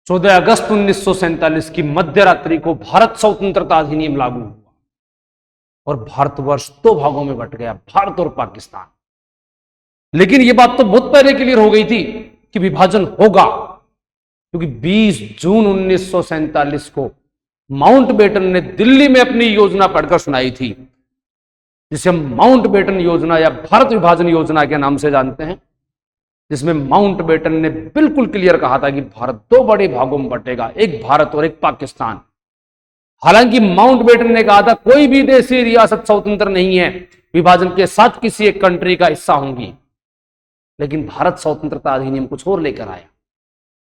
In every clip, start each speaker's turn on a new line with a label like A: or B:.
A: 14 अगस्त 1947 की मध्य रात्रि को भारत स्वतंत्रता अधिनियम लागू हुआ और भारतवर्ष दो भागों में बंट गया, भारत और पाकिस्तान। लेकिन यह बात तो बहुत पहले क्लियर हो गई थी कि विभाजन होगा, क्योंकि 20 जून 1947 को माउंटबेटन ने दिल्ली में अपनी योजना पढ़कर सुनाई थी, जिसे हम माउंटबेटन योजना या भारत विभाजन योजना के नाम से जानते हैं, जिसमें माउंटबेटन ने बिल्कुल क्लियर कहा था कि भारत दो बड़े भागों में बंटेगा, एक भारत और एक पाकिस्तान। हालांकि माउंटबेटन ने कहा था कोई भी देशी रियासत स्वतंत्र नहीं है, विभाजन के साथ किसी एक कंट्री का हिस्सा होंगी। लेकिन भारत स्वतंत्रता अधिनियम कुछ और लेकर आया।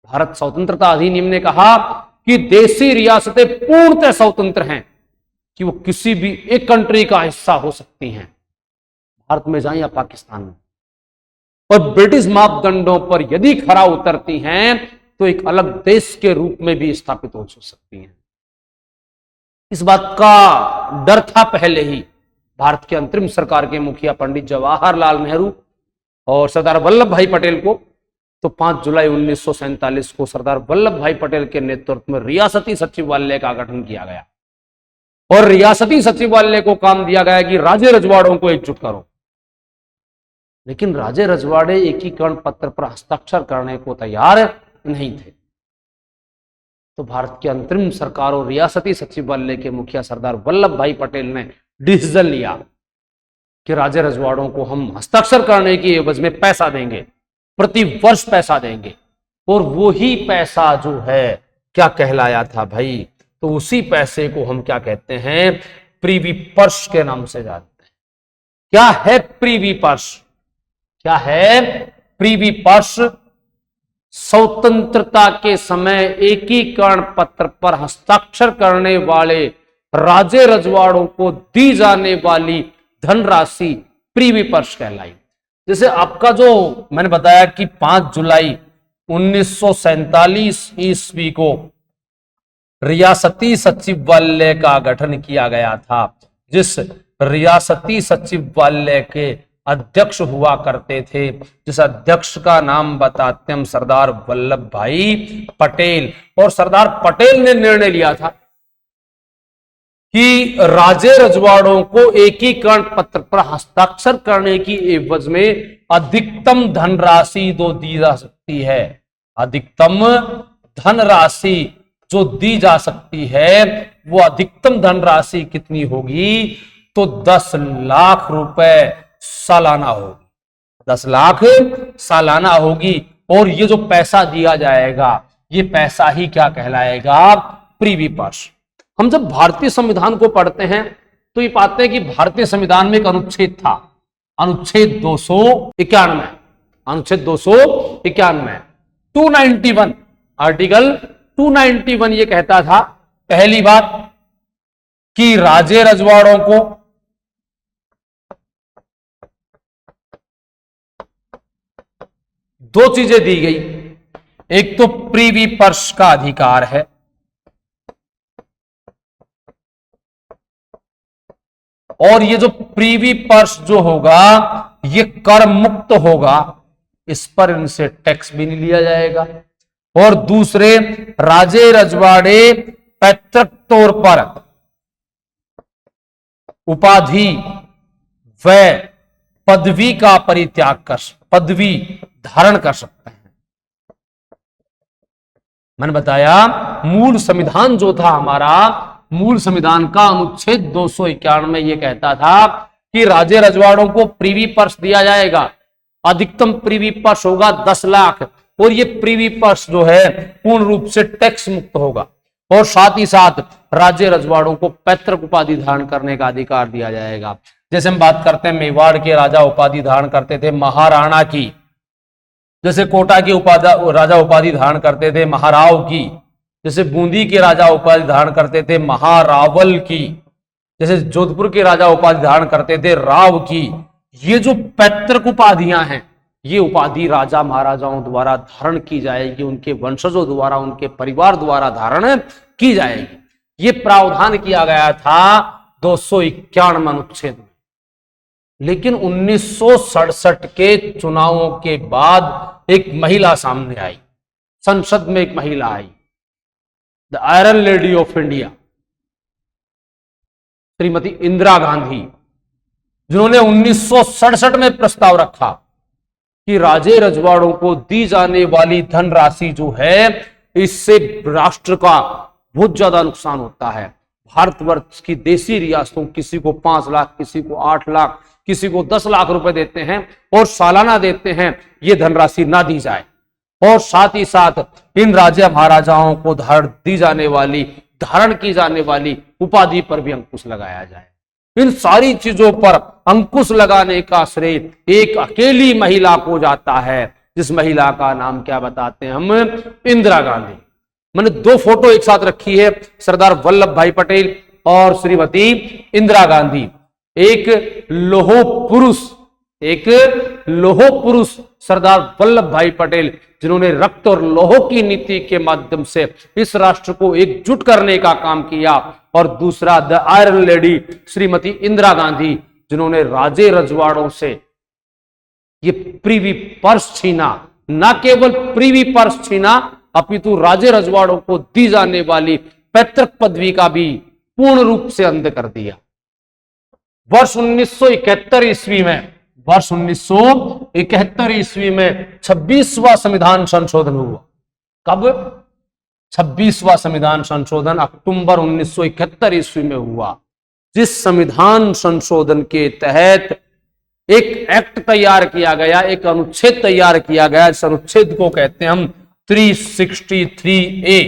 A: भारत स्वतंत्रता अधिनियम ने कहा कि देशी रियासतें पूर्णतः स्वतंत्र हैं, कि वो किसी भी एक कंट्री का हिस्सा हो सकती हैं, भारत में जाए या पाकिस्तान में, और ब्रिटिश मापदंडों पर यदि खरा उतरती हैं तो एक अलग देश के रूप में भी स्थापित हो सकती हैं। इस बात का डर था पहले ही। भारत के अंतरिम सरकार के मुखिया पंडित जवाहरलाल नेहरू और सरदार वल्लभ भाई पटेल को तो 5 जुलाई 1947 को सरदार वल्लभ भाई पटेल के नेतृत्व में रियासती सचिवालय का गठन किया गया और रियासती सचिवालय को काम दिया गया कि राज्य रजवाड़ों को एकजुट करो। लेकिन राज्य रजवाड़े एकीकरण पत्र पर हस्ताक्षर करने को तैयार नहीं थे। तो भारत की अंतरिम सरकार और रियासती सचिवालय के मुखिया सरदार वल्लभ भाई पटेल ने डिसीजन लिया कि राज्य रजवाड़ों को हम हस्ताक्षर करने की एवज में पैसा देंगे, प्रति वर्ष पैसा देंगे। और वो ही पैसा जो है क्या कहलाया था भाई, तो उसी पैसे को हम क्या कहते हैं, प्रीवी पर्स के नाम से जानते हैं। क्या है प्रीवी पर्स? क्या है प्रीवी पर्स? स्वतंत्रता के समय एकीकरण पत्र पर हस्ताक्षर करने वाले राज्य रजवाड़ों को दी जाने वाली धनराशि प्रीवी पर्स कहलाई। जैसे आपका जो मैंने बताया कि 5 जुलाई 1947 ईस्वी को रियासती सचिवालय का गठन किया गया था, जिस रियासती सचिवालय के अध्यक्ष हुआ करते थे, जिस अध्यक्ष का नाम बताते हम सरदार वल्लभ भाई पटेल। और सरदार पटेल ने निर्णय लिया था कि राज्य रजवाड़ों को एकीकरण पत्र पर हस्ताक्षर करने की एवज में अधिकतम धनराशि जो दी जा सकती है, अधिकतम धनराशि जो दी जा सकती है, वो अधिकतम धनराशि कितनी होगी, तो 10 लाख रुपए सालाना होगी। 10 लाख सालाना होगी। और ये जो पैसा दिया जाएगा, ये पैसा ही क्या कहलाएगा, प्रीवी पर्स। हम जब भारतीय संविधान को पढ़ते हैं तो ये पाते हैं कि भारतीय संविधान में एक अनुच्छेद था, अनुच्छेद 291, अनुच्छेद 291, 291, आर्टिकल 291 ये कहता था, पहली बात कि राज्य रजवाड़ों को दो चीजें दी गई। एक तो प्रीवी पर्स का अधिकार है, और ये जो प्रीवी पर्स जो होगा ये कर मुक्त होगा, इस पर इनसे टैक्स भी नहीं लिया जाएगा। और दूसरे, राज्य रजवाड़े पैतृक तौर पर उपाधि व पदवी का परित्याग कर, पदवी धारण कर सकते हैं। मैंने बताया मूल संविधान जो था हमारा, मूल संविधान का अनुच्छेद 291 में यह कहता था कि राज्य रजवाड़ों को प्रीवी पर्स दिया जाएगा, अधिकतम प्रीवी पर्स होगा 10 लाख, और ये प्रीवी पर्स जो है पूर्ण रूप से टैक्स मुक्त होगा। और साथ ही साथ राज्य रजवाड़ों को पैतृक उपाधि धारण करने का अधिकार दिया जाएगा। जैसे हम बात करते हैं मेवाड़ के राजा उपाधि धारण करते थे महाराणा की, जैसे कोटा के राजा उपाधि धारण करते थे महाराव की, जैसे बूंदी के राजा उपाधि धारण करते थे महारावल की, जैसे जोधपुर के राजा उपाधि धारण करते थे राव की। ये जो पैतृक उपाधियां हैं, ये उपाधि राजा महाराजाओं द्वारा धारण की जाएगी, उनके वंशजों द्वारा, उनके परिवार द्वारा धारण की जाएगी। ये प्रावधान किया गया था 291 अनुच्छेद में। लेकिन 1967 के चुनावों के बाद एक महिला सामने आई, संसद में एक महिला आई, the iron lady of India Shrimati Indira Gandhi, जिन्होंने 1967 में प्रस्ताव रखा कि राजे रजवाड़ों को दी जाने वाली धनराशि जो है, इससे राष्ट्र का बहुत ज्यादा नुकसान होता है। भारतवर्ष की देशी रियासतों किसी को 5 लाख, किसी को 8 लाख, किसी को 10 लाख रुपए देते हैं और सालाना देते हैं, ये धनराशि ना दी जाए। और साथ ही साथ इन राजा महाराजाओं को धारण की जाने वाली उपाधि पर भी अंकुश लगाया जाए। इन सारी चीजों पर अंकुश लगाने का श्रेय एक अकेली महिला को जाता है, जिस महिला का नाम क्या बताते हैं हम, इंदिरा गांधी। मैंने 2 फोटो एक साथ रखी है, सरदार वल्लभ भाई पटेल और श्रीमती इंदिरा गांधी। एक लोह पुरुष सरदार वल्लभ भाई पटेल, जिन्होंने रक्त और लोह की नीति के माध्यम से इस राष्ट्र को एकजुट करने का काम किया, और दूसरा the iron lady Shrimati Indira Gandhi, जिन्होंने राजे रजवाड़ों से ये प्रीवी पर्स छीना, न केवल प्रीवी पर्स छीना अपितु राजे रजवाड़ों को दी जाने वाली पैतृक पदवी का भी पूर्ण रूप से अंत कर दिया। वर्ष 1971 ईस्वी में 26वां संविधान संशोधन हुआ। कब? 26वां संविधान संशोधन अक्टूबर 1971 ईस्वी में हुआ, जिस संविधान संशोधन के तहत एक एक्ट तैयार किया गया, एक अनुच्छेद तैयार किया गया। इस अनुच्छेद को कहते हैं हम 363A,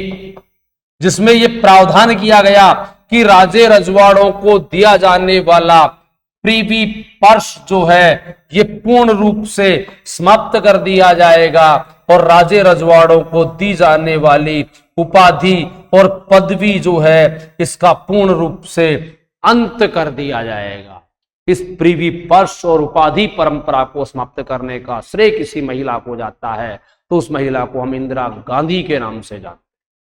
A: जिसमें यह प्रावधान किया गया कि राजे रजवाड़ों को दिया जाने वाला प्रीवी पर्स जो है, ये पूर्ण रूप से समाप्त कर दिया जाएगा और राजे रजवाड़ों को दी जाने वाली उपाधि और पदवी जो है, इसका पूर्ण रूप से अंत कर दिया जाएगा। इस प्रीवी पर्स और उपाधि परंपरा को समाप्त करने का श्रेय किसी महिला को जाता है, तो उस महिला को हम इंदिरा गांधी के नाम से जानते हैं।